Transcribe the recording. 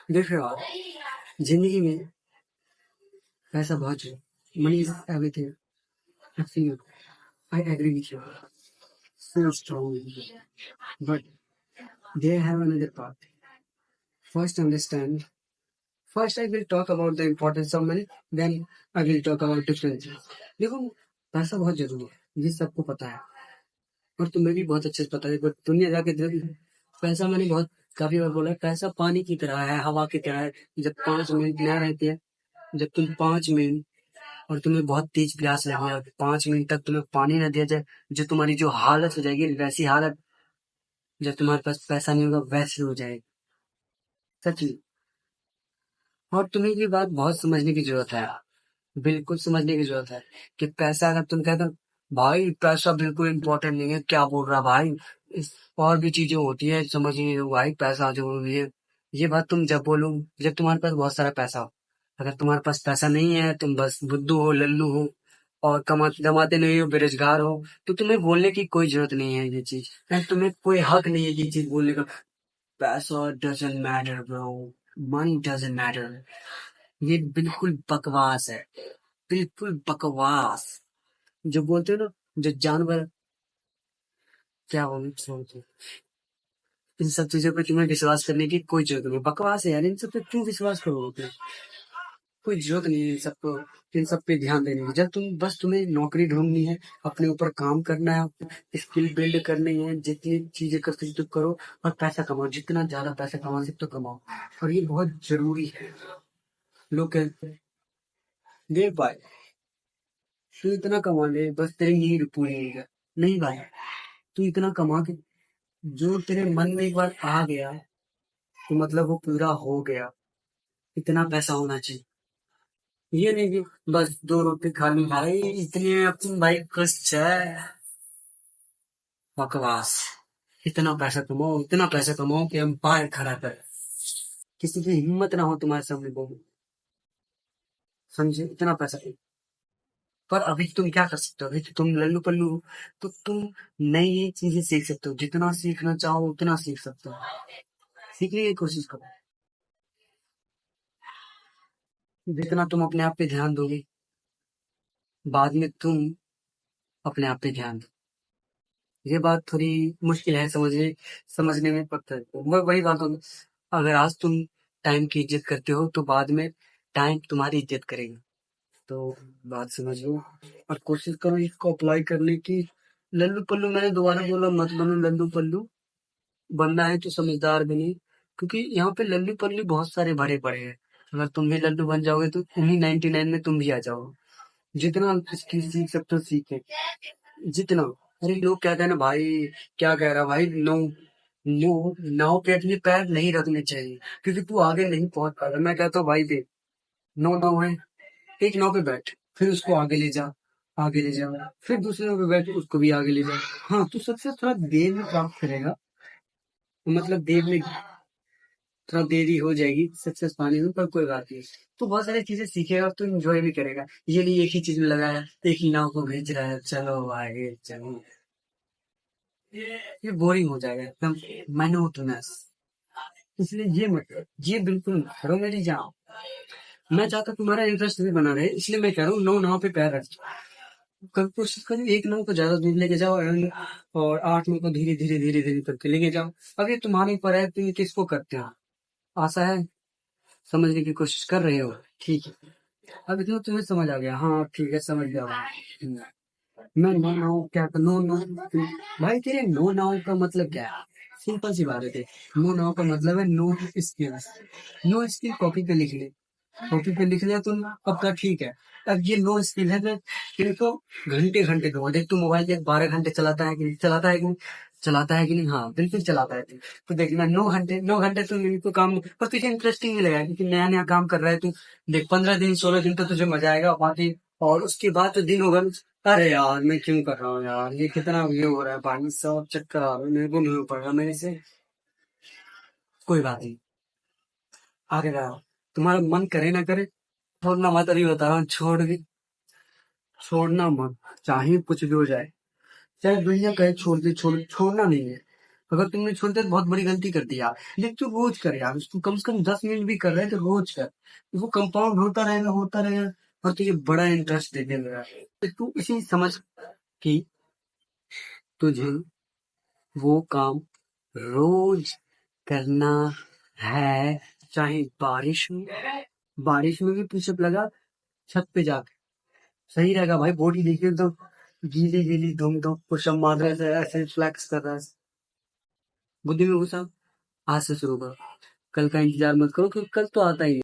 देखो यार, जिंदगी में पैसा बहुत जरूरी, money is everything. I agree with you so strongly, but they have another part. First, understand. First, I will talk about the importance of money. Then, I will talk about differences. देखो, पैसा बहुत जरूरी है, ये सबको पता है और तुम्हें भी बहुत अच्छे से पता है। बट दुनिया जाके देखो, पैसा मैंने बहुत काफी बार बोला है, पैसा पानी की तरह है, हवा की तरह है। जब 5 मिनट न रहती है, जब तुम 5 मिनट और तुम्हें बहुत तेज प्यास लगे और 5 मिनट तक तुम्हें पानी न दिया जाए, जो तुम्हारी जो हालत हो जाएगी, वैसी हालत जब तुम्हारे पास पैसा नहीं होगा वैसे हो जाएगी। सच में। और तुम्हें ये बात बहुत समझने की जरूरत है, बिल्कुल समझने की जरूरत है कि पैसा, अगर तुम कहते हो भाई पैसा बिल्कुल इम्पोर्टेंट नहीं है, क्या बोल रहा भाई, इस और भी चीजें होती है, समझ नहीं रहे भाई, पैसा जरूरी है। ये बात तुम जब बोलो जब तुम्हारे पास बहुत सारा पैसा हो। अगर तुम्हारे पास पैसा नहीं है, तुम बस बुद्धू हो, लल्लू हो और कमाते नहीं हो, बेरोजगार हो, तो तुम्हें बोलने की कोई जरूरत नहीं है ये चीज। एंड तुम्हें कोई हक नहीं है ये चीज बोलने का। पैसा doesn't matter bro, money doesn't matter. ये बिल्कुल बकवास है, बिल्कुल बकवास। जो बोलते हो ना, जो जानवर, क्या बोलूं छोड़ो। इन सब चीजों पे तुम्हें विश्वास करने की कोई जरूरत नहीं, बकवास है यार। इन सब पे क्यों विश्वास करोगे तुम? कोई जरूरत नहीं है इन सबको, इन सब पे ध्यान देने की। जब तुम्हें नौकरी ढूंढनी है, अपने ऊपर काम करना है, स्किल बिल्ड करनी है, जितनी चीजें कर सकते हो करो और पैसा कमाओ, जितना ज्यादा पैसा कमा सकते हो कमाओ। और ये बहुत जरूरी है। लोग कहते हैं, देख भाई तू इतना कमा ले बस तेरी नीड पूरी नहीं कर। नहीं भाई, तू इतना कमा के जो तेरे मन में एक बार आ गया तो मतलब वो पूरा हो गया। इतना पैसा होना चाहिए। ये नहीं कि बस 2 रोटी खानी भाई, इतने अपनी भाई खुश है। बकवास। इतना पैसा कमाओ कि एम्पायर खड़ा कर, किसी की हिम्मत ना हो तुम्हारे सामने बोलो। समझे? इतना पैसा। पर अभी तुम क्या कर सकते हो? अभी तो तुम लल्लू पल्लू हो, तो तुम नई चीजें सीख सकते हो, जितना सीखना चाहो उतना सीख सकते हो। सीखने की कोशिश करो। जितना तुम अपने आप पे ध्यान दोगे, बाद में तुम अपने आप पे ध्यान दो। ये बात थोड़ी मुश्किल है समझने में, पड़ता है। वही बात होगी, अगर आज तुम टाइम की इज्जत करते हो तो बाद में टाइम तुम्हारी इज्जत करेगा। तो बात समझ लो और कोशिश करो इसको अप्लाई करने की। लल्लू पल्लू, मैंने दोबारा बोला, मत बनो लल्लू पल्लू। बनना है तो समझदार बनिए, क्योंकि यहाँ पे लल्लू पल्लू बहुत सारे भरे पड़े हैं। अगर तुम भी लल्लू बन जाओगे तो उन्हीं 99 में तुम भी आ जाओगे। जितना स्किल सीख सकते हो सीखे, जितना। अरे लोग कहते हैं ना भाई, क्या कह रहा भाई, नो नो, नाव पे अपने पैर नहीं रखने चाहिए क्योंकि तू आगे नहीं पहुंच पाएगा। मैं कहता हूँ भाई देख, नो नाव है, एक नाव पे बैठ, फिर उसको आगे ले जा, आगे ले जा, फिर दूसरे नाव पे बैठ, उसको भी आगे ले जा। हाँ, तू सक्सेस थोड़ा देर में प्राप्त करेगा, मतलब देर में, थोड़ा देरी हो जाएगी सक्सेस पाने में, पर कोई बात नहीं। तो बहुत सारी चीजें सीखेगा तो एंजॉय भी करेगा। ये नहीं एक ही चीज में लगाया, एक ही नाव को भेज रहा है, चलो भाई चलो, ये बोरिंग हो जाएगा एकदम, मोनोटोनस। इसलिए ये मत करो, ये बिल्कुल मत करो मेरी जान। मैं चाहता तुम्हारा इंटरेस्ट भी बना रहे, इसलिए मैं कह रहा हूँ 9 नाव पे पैर रख। कल कोशिश करो एक नाव को ज्यादा दूर लेके जाओ और 8 नाव को धीरे धीरे धीरे धीरे करके लेके जाओ। अब ये तुम्हारे ऊपर है, तुम किसको करते हो। आशा है समझने की कोशिश कर रहे हो। ठीक है, अब इतना तुम्हें समझ आ गया। हाँ ठीक है, समझ गया मैं। मैं नो नाउ क्या, नो नो भाई, तेरे नो नाउ का मतलब क्या है? सिंपल सी बात है। नो नाउ का मतलब है no skill. No skill copy पे लिख ले, कॉपी पे लिख लिया तुम, अब का ठीक है। अब ये नो स्किल है तो तेरे को घंटे घंटे दूंगा। देख तू मोबाइल एक 12 घंटे चलाता है कि नहीं, चलाता है कि नहीं, चलाता है कि नहीं? हाँ बिल्कुल चलाता है तू। तो देखना 9 घंटे तुम इनको काम पर तुझे इंटरेस्टिंग नहीं लगा क्योंकि नया नया काम कर रहा है तू। देख 15 दिन 16 दिन तो तुझे मजा आएगा, बाकी और उसके बाद तो दिन होगा, अरे यार मैं क्यों कर रहा हूँ यार, ये कितना ये हो रहा है, पानी सब चक्कर आ रहा है, मेरे को नहीं हो पाएगा मेरे से। कोई बात नहीं, आगे रहा, तुम्हारा मन करे ना करे, छोड़ना मत। अभी बता रहा हूँ, छोड़ना मत, चाहे कुछ भी हो जाए, चाहे दुनिया कहे छोड़ दे, छोड़ना नहीं है। अगर तुमने छोड़ दिया तो बहुत बड़ी गलती कर दी यार, लेकिन तू रोज कर यार, तू कम से कम 10 मिनट भी कर रहा है तो रोज कर, वो कंपाउंड होता रहेगा और तुझे बड़ा इंटरेस्ट देने लगा। तो तू इसी समझ कि तुझे वो काम रोज करना है, चाहे बारिश में भी पुशअप लगा छत पे जाके, सही रहेगा भाई। बॉडी देखिए तो गीली गीली, तुम पुशअप मार रहे थे, ऐसे फ्लैक्स कर रहा है। बुद्धि में घुसा, आज से शुरू करो, कल का इंतजार मत करो क्योंकि कल तो आता ही नहीं।